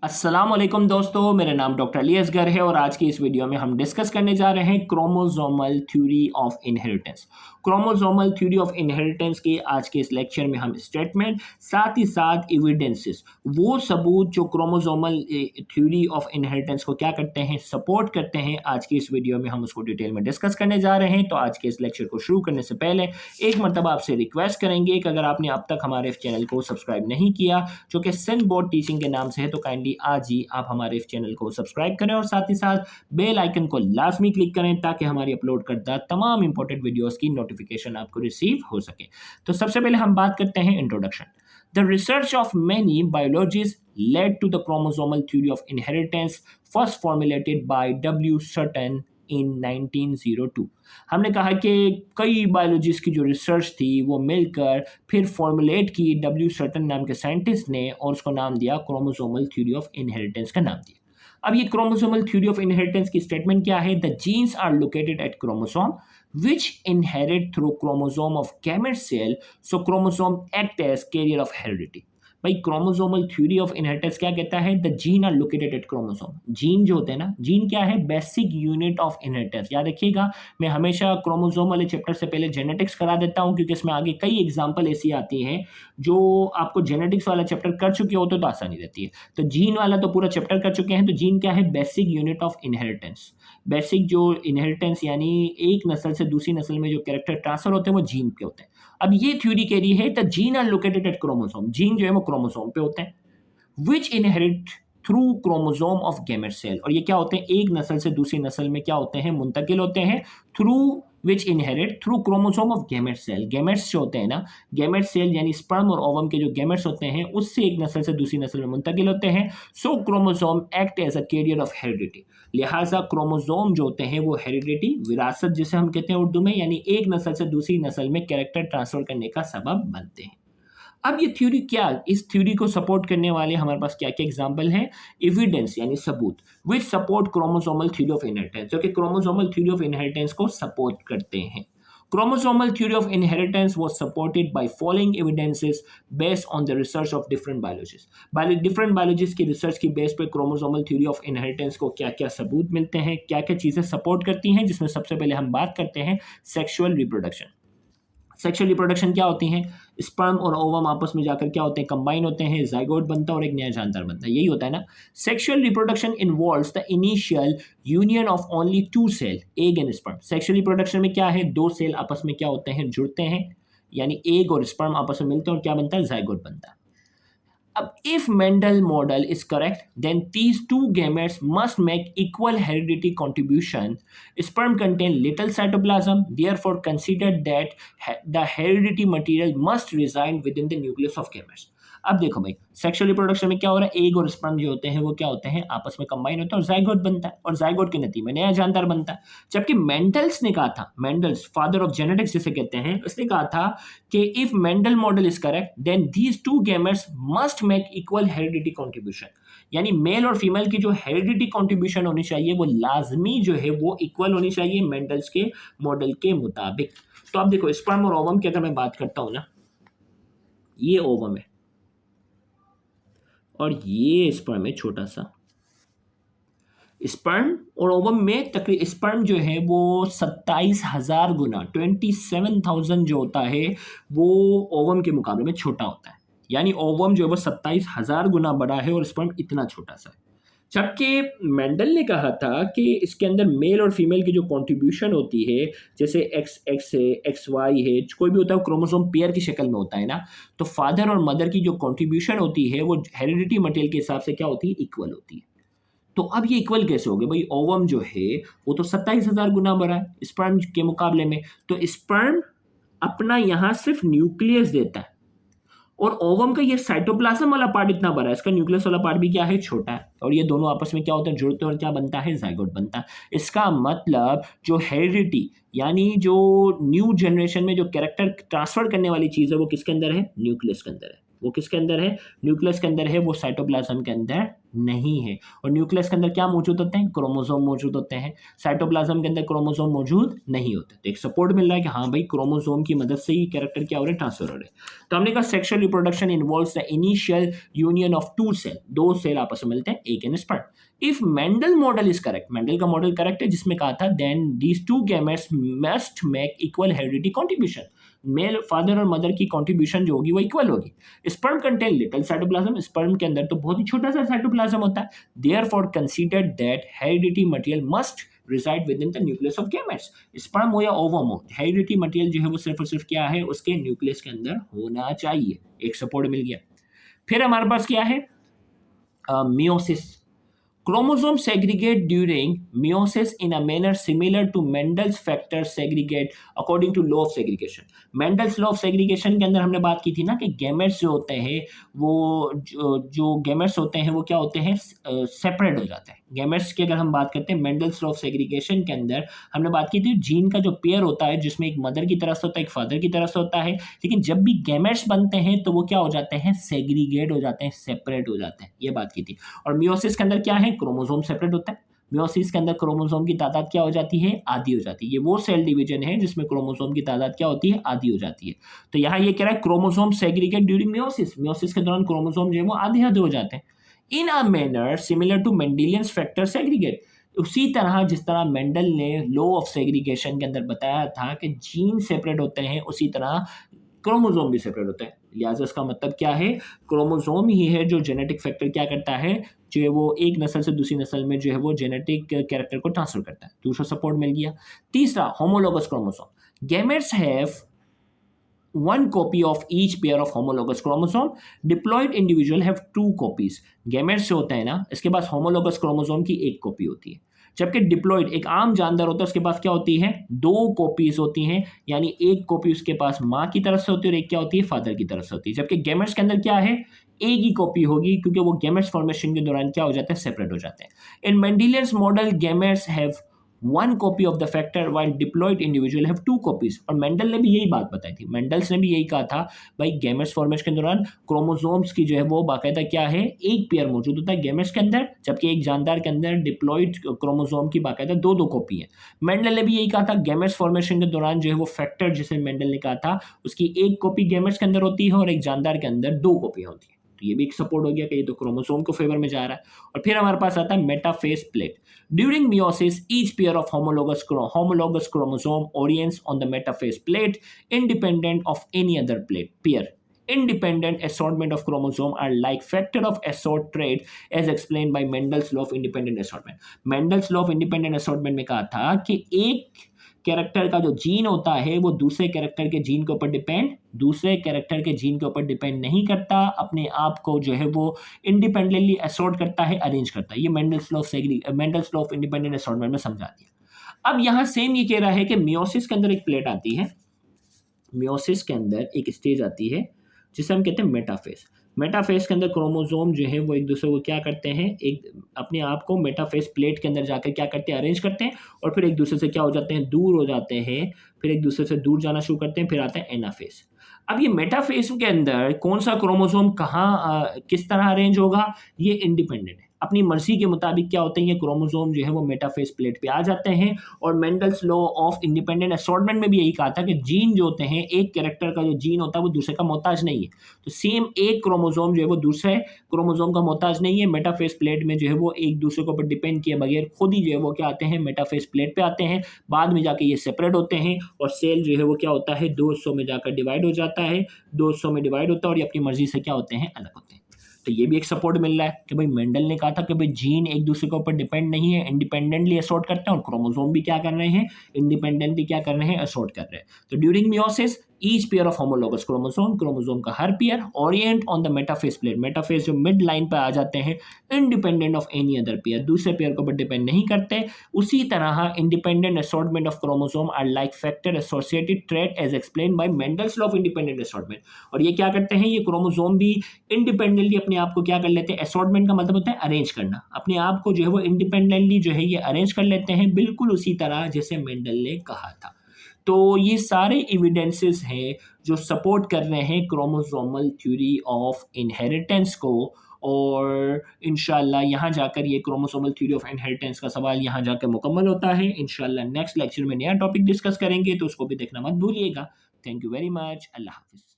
अस्सलाम वालेकुम दोस्तों, मेरा नाम डॉक्टर अली असगर है और आज की इस वीडियो में हम डिस्कस करने जा रहे हैं chromosomal theory of inheritance. Chromosomal theory of inheritance के आज के इस लेक्चर में हम स्टेटमेंट साथ ही साथ एविडेंसेस, वो सबूत जो क्रोमोसोमल थ्योरी ऑफ इनहेरिटेंस को क्या करते हैं, सपोर्ट करते हैं, आज की इस वीडियो में हम उसको डिटेल में डिस्कस करने जा रहे हैं। तो आज के इस लेक्चर को शुरू करने से पहले एक मरतबा आपसे रिक्वेस्ट करेंगे कि अगर आपने अब तक हमारे चैनल को सब्सक्राइब नहीं किया, जो कि सिंध बोर्ड टीचिंग के नाम से है, तो काइंडली आज ही आप हमारे इस चैनल को सब्सक्राइब करें और साथ ही साथ बेल आइकन को लाजमी क्लिक करें ताकि हमारी अपलोड करता तमाम इंपॉर्टेंट वीडियोस की नोटिफिकेशन आपको रिसीव हो सके। तो सबसे पहले हम बात करते हैं introduction. The research of many biologists led to the chromosomal theory of inheritance, first formulated by W. Sutton in 1902। हमने कहा कि कई बायोलॉजिस्ट की जो रिसर्च थी वो मिलकर फिर फॉर्मुलेट की डब्ल्यू सटन नाम के साइंटिस्ट ने और उसको नाम दिया क्रोमोसोमल थ्योरी ऑफ इनहेरिटेंस का नाम दिया। अब ये क्रोमोसोमल थ्योरी ऑफ इनहेरिटेंस की स्टेटमेंट क्या है? The genes are located at chromosome which inherit through chromosome of gamete cell, so chromosome act as carrier of heredity। भाई क्रोमोसोमल थ्योरी ऑफ इनहेरिटेंस क्या कहता है? The gene are located at chromosome. Gene जो होते हैं ना, gene क्या है? Basic unit of inheritance. याद रखिएगा, मैं हमेशा क्रोमोसोम वाले चैप्टर से पहले जेनेटिक्स करा देता हूं क्योंकि इसमें आगे कई एग्जांपल ऐसी आती हैं जो आपको जेनेटिक्स वाला चैप्टर कर चुके हो तो आसानी रहती है। तो जीन वाला तो पूरा चैप्टर कर चुके हैं। तो जीन क्या है? Basic unit of inheritance. Basic जो इनहेरिटेंस यानी एक नस्ल से दूसरी नस्ल में जो कैरेक्टर ट्रांसफर होते हैं वो जीन पे होते हैं। अब ये थ्योरी कह रही है the gene are located at chromosome. Gene जो है वो क्रोमोसोम पे होते हैं। Which inherit through chromosome of gamete cell. और ये क्या होते हैं? एक नस्ल से दूसरी नस्ल में क्या होते हैं? मुंतकिल होते हैं। Through which inherit through chromosome of gamete cell. Gametes जो होते हैं ना, गैमेट सेल यानी स्पर्म और ओवम के जो गैमेट्स होते हैं उससे एक नस्ल से दूसरी नस्ल में मुंतकिल होते हैं। So chromosome act as a carrier of heredity. लिहाजा क्रोमोसोम जो होते हैं वो हेरिडिटी, विरासत जिसे हम कहते हैं उर्दू में, यानी एक नस्ल से दूसरी नस्ल में कैरेक्टर ट्रांसफर करने का सबब बनते हैं। अब ये थ्योरी क्या, इस थ्योरी को सपोर्ट करने वाले हमारे पास क्या क्या एग्जांपल हैं? एविडेंस यानी सबूत, विच support chromosomal theory of inheritance, जो कि क्रोमोसोमल थ्योरी ऑफ इनहेरिटेंस को सपोर्ट करते हैं। Chromosomal theory of inheritance was supported by following evidences based on the research of different biologists। different biologists की रिसर्च की बेस पे क्रोमोसोमल थ्योरी ऑफ इनहेरिटेंस को क्या क्या सबूत मिलते हैं, क्या क्या चीज़ें सपोर्ट करती हैं, जिसमें सबसे पहले हम बात करते हैं सेक्सुअल रिप्रोडक्शन। सेक्सुअल रिप्रोडक्शन क्या होती हैं? स्पर्म और ओवम आपस में जाकर क्या होते हैं? कंबाइन होते हैं, जाइगोट बनता है और एक नया जानदार बनता है। यही होता है ना। Sexual reproduction involves the initial union of only two cell, egg and sperm. Sexual reproduction में क्या है? दो सेल आपस में क्या होते हैं? जुड़ते हैं, यानी एग और स्पर्म आपस में मिलते हैं और क्या बनता है? जाइगोट बनता है। अब if Mendel model is correct, then these two gametes must make equal heredity contribution। Sperm contain little cytoplasm, therefore consider that the heredity material must reside within the nucleus of gametes। अब देखो भाई, sexual reproduction में क्या हो रहा है? Egg और sperm जो होते हैं वो क्या होते हैं? आपस में कंबाइन होते हैं और जाइगोट बनता है और जाइगोट के नतीजे में नया जानदार बनता है। जबकि मेंडल्स ने कहा था, मेंडल्स फादर ऑफ जेनेटिक्स जिसे कहते हैं, उसने कहा था कि if Mendel model is correct then these two gametes must make equal heredity contribution. यानी मेल और फीमेल की जो हेरिडिटी कंट्रीब्यूशन होनी चाहिए वो लाजमी जो है वो इक्वल होनी चाहिए मेंडल्स के मॉडल के मुताबिक। तो अब देखो, स्पर्म और ओवम की अगर मैं बात करता हूं ना, ये ओवम है और ये स्पर्म है छोटा सा। स्पर्म और ओवम में तकरीबन स्पर्म जो है वो 27,000 गुना 27,000 जो होता है वो ओवम के मुकाबले में छोटा होता है। यानी ओवम जो है वो 27,000 गुना बड़ा है और स्पर्म इतना छोटा सा है। जबकि मेंडल ने कहा था कि इसके अंदर मेल और फीमेल की जो कंट्रीब्यूशन होती है, जैसे एक्स एक्स है, एक्स वाई है, कोई भी होता है क्रोमोसोम पेयर की शक्ल में होता है ना, तो फादर और मदर की जो कंट्रीब्यूशन होती है वो हेरिडिटी मटेरियल के हिसाब से क्या होती है? इक्वल होती है। तो अब ये इक्वल कैसे हो गए भाई? ओवम जो है वो तो 27,000 गुना बड़ा है स्पर्म के मुकाबले में। तो स्पर्म अपना यहां सिर्फ न्यूक्लियस देता है और ओवम का ये साइटोप्लाज्म वाला पार्ट इतना बड़ा है, इसका न्यूक्लियस वाला पार्ट भी क्या है? छोटा है। और ये दोनों आपस में क्या होते हैं? जुड़ते हैं और क्या बनता है? जाइगोट बनता है। इसका मतलब जो हेरिडिटी यानी जो न्यू जनरेशन में जो कैरेक्टर ट्रांसफर करने वाली चीज है वो किसके अंदर है? न्यूक्लियस के अंदर है। वो किसके अंदर है? न्यूक्लियस के अंदर है, वो साइटोप्लाज्म के अंदर नहीं है। और न्यूक्लियस के अंदर क्या मौजूद होते हैं? क्रोमोसोम मौजूद होते हैं। साइटोप्लाज्म के अंदर क्रोमोसोम मौजूद नहीं होते। तो एक सपोर्ट मिल रहा है कि हाँ भाई क्रोमोसोम की मदद से ही कैरेक्टर क्या हो रहा है? ट्रांसफर हो रहे हैं। तो हमने कहा sexual reproduction involves the initial union of two cell, दो सेल आपस में मिलते हैं, एक इन sperm. If Mendel model is correct, Mendel का मॉडल करेक्ट है जिसमें कहा था then these two gametes must make equal heredity contribution, male father और मदर की कंट्रीब्यूशन जो होगी वो इक्वल होगी। Sperm contain little cytoplasm, sperm के अंदर तो बहुत ही छोटा सा साइटोप्लाज्म होता है। Therefore considered that heredity material must reside within the nucleus of gametes, sperm हो या ओवम हो, हेरिडिटी मटेरियल जो है वो सिर्फ और सिर्फ क्या है? उसके न्यूक्लियस के अंदर होना चाहिए। एक सपोर्ट मिल गया। फिर हमारे पास क्या है? Meiosis. Chromosomes segregate during meiosis in a manner similar to Mendel's factor segregate according to law of segregation. Mendel's law of segregation के अंदर हमने बात की थी ना कि गैमेट्स जो होते हैं वो जो गैमेट्स होते हैं वो क्या होते हैं? सेपरेट हो जाते हैं। गैमेट्स की अगर हम बात करते हैं मेंडल्स लॉ ऑफ सेग्रीगेशन के अंदर हमने बात की थी जीन का जो पेयर होता है जिसमें एक मदर की तरफ से होता है, एक फादर की तरफ से होता है, लेकिन जब भी गैमेट्स बनते हैं तो वो क्या हो जाते हैं? सेग्रीगेट हो जाते हैं, सेपरेट हो जाते हैं। ये बात की थी। और मियोसिस के अंदर क्या है? क्रोमोसोम सेपरेट होता है। मियोसिस के अंदर क्रोमोसोम की तादाद क्या हो जाती है? आधी हो जाती है। ये वो सेल डिवीजन है जिसमें क्रोमोसोम की तादाद क्या होती है? आधी हो जाती है। तो यहाँ ये कह रहा है chromosome segregate during meiosis, meiosis के दौरान क्रोमोसोम जो है वो आधे आधे हो जाते हैं। In a manner similar to Mendelian's factor segregate, उसी तरह जिस तरह मेंडल ने लॉ ऑफ सेग्रीगेशन के अंदर बताया था कि जीन सेपरेट होते हैं, उसी तरह क्रोमोसोम भी सेपरेट होते हैं। लिहाजा इसका मतलब क्या है? क्रोमोसोम ही है जो जेनेटिक फैक्टर क्या करता है, जो है वो एक नस्ल से दूसरी नस्ल में जो है वो जेनेटिक कैरेक्टर को ट्रांसफर करता है। दूसरा सपोर्ट मिल गया। तीसरा homologous chromosome. Gametes have one copy of each pair of homologous chromosome, diploid individual have two copies। Gametes जो होते हैं ना, इसके पास होमोलोगस क्रोमोसोम की एक कॉपी होती है, जबकि डिप्लॉइड एक आम जानदार होता है उसके पास क्या होती है? दो कॉपीज होती हैं, यानी एक कॉपी उसके पास माँ की तरफ से होती है और एक क्या होती है? फादर की तरफ से होती है। जबकि गैमेट्स के अंदर क्या है? एक ही कॉपी होगी, क्योंकि वो गैमेट्स फॉर्मेशन के दौरान क्या हो जाते हैं? सेपरेट हो जाते हैं। In Mendelian's model gametes have one copy of the factor while diploid individual have two copies. और मेंडल ने भी यही बात बताई थी, मेंडल्स ने भी यही कहा था भाई गैमेट्स फॉर्मेशन के दौरान क्रोमोसोम्स की जो है वो बाकायदा क्या है? एक पेयर मौजूद होता है गैमेट्स के अंदर, जबकि एक जानदार के अंदर डिप्लॉइड क्रोमोसोम की बाकायदा दो दो कॉपी है। मेंडल ने भी यही कहा था गैमेट्स फॉर्मेशन के दौरान जो है वो फैक्टर जिसे मेंडल ने कहा था उसकी एक कॉपी गैमेट्स के अंदर होती है और एक जानदार के अंदर दो कॉपियां होती है। तो ये भी एक सपोर्ट हो गया कि ये तो क्रोमोसोम को फेवर में जा रहा है। और फिर हमारे पास आता है metaphase plate. During meiosis each pair of homologous chromosome orients on the metaphase plate independent of any other plate pair। Independent assortment of chromosome are like factor of assort trait as explained by Mendel's law of independent assortment। Mendel's law of independent assortment में कहा था कि एक character का जो gene होता है वो दूसरे कैरेक्टर के जीन के ऊपर दूसरे कैरेक्टर के जीन के ऊपर डिपेंड नहीं करता, अपने आप को जो है वो इंडिपेंडेंटली असॉर्ट करता है, अरेंज करता है। ये Mendel's law of independent assortment में समझा दिया। अब यहाँ सेम ये कह रहा है कि मियोसिस के अंदर एक प्लेट आती है, मियोसिस के अंदर एक स्टेज आती है जिसे हम कहते हैं मेटाफेज। मेटाफेज के अंदर क्रोमोसोम जो है वो एक दूसरे को क्या करते हैं? एक अपने आप को मेटाफेज प्लेट के अंदर जाकर क्या करते हैं? अरेंज करते हैं और फिर एक दूसरे से क्या हो जाते हैं? दूर हो जाते हैं, फिर एक दूसरे से दूर जाना शुरू करते हैं, फिर आता है एनाफेज। अब ये मेटाफेज के अंदर कौन सा क्रोमोसोम कहाँ किस तरह अरेंज होगा? ये इंडिपेंडेंट है, अपनी मर्जी के मुताबिक क्या होते हैं ये क्रोमोसोम जो है वो मेटाफेज प्लेट पे आ जाते हैं। और Mendel's law of independent assortment में भी यही कहा था कि जीन जो होते हैं, एक कैरेक्टर का जो जीन होता है वो दूसरे का मोहताज नहीं है। तो सेम एक क्रोमोसोम जो है वो दूसरे क्रोमोसोम का मोहताज नहीं है। मेटाफेज प्लेट में जो है वो एक दूसरे के ऊपर डिपेंड किए बगैर खुद ही जो है वो क्या आते हैं? मेटाफेज प्लेट पे आते हैं। बाद में जाके ये सेपरेट होते हैं और सेल जो है वो क्या होता है? 2 हिस्सों में जाकर डिवाइड हो जाता है, 2 हिस्सों में डिवाइड होता है और ये अपनी मर्जी से क्या होते हैं? अलग होते हैं। तो ये भी एक सपोर्ट मिल रहा है कि भाई मेंडल ने कहा था कि भाई जीन एक दूसरे के ऊपर डिपेंड नहीं है, इंडिपेंडेंटली असॉर्ट करते हैं, और क्रोमोसोम भी क्या कर रहे हैं? इंडिपेंडेंटली क्या कर रहे हैं? असॉर्ट कर रहे हैं। तो during meiosis each pair of homologous chromosome का हर pair orient on the metaphase plate, metaphase जो मिड लाइन पे आ जाते हैं, independent of any other pair, दूसरे पेयर के ऊपर डिपेंड नहीं करते। उसी तरह independent assortment of chromosome are like factor associated trait as explain by Mendel's law of independent assortment. और ये क्या करते हैं? ये क्रोमोसोम भी इंडिपेंडेंटली अपने आप को क्या कर लेते हैं? असॉर्टमेंट का मतलब होता है अरेंज करना, अपने आप को जो है वो इंडिपेंडेंटली जो है ये अरेंज कर लेते हैं, बिल्कुल उसी तरह जैसे मेंडल ने कहा था। तो ये सारे एविडेंसेस हैं जो सपोर्ट कर रहे हैं क्रोमोसोमल थ्योरी ऑफ इनहेरिटेंस को। और इंशाल्लाह यहाँ जाकर ये क्रोमोसोमल थ्योरी ऑफ इनहेरिटेंस का सवाल यहाँ जाकर मुकम्मल होता है। इंशाल्लाह नेक्स्ट लेक्चर में नया टॉपिक डिस्कस करेंगे, तो उसको भी देखना मत भूलिएगा। Thank you very much. Allah हाफिज़।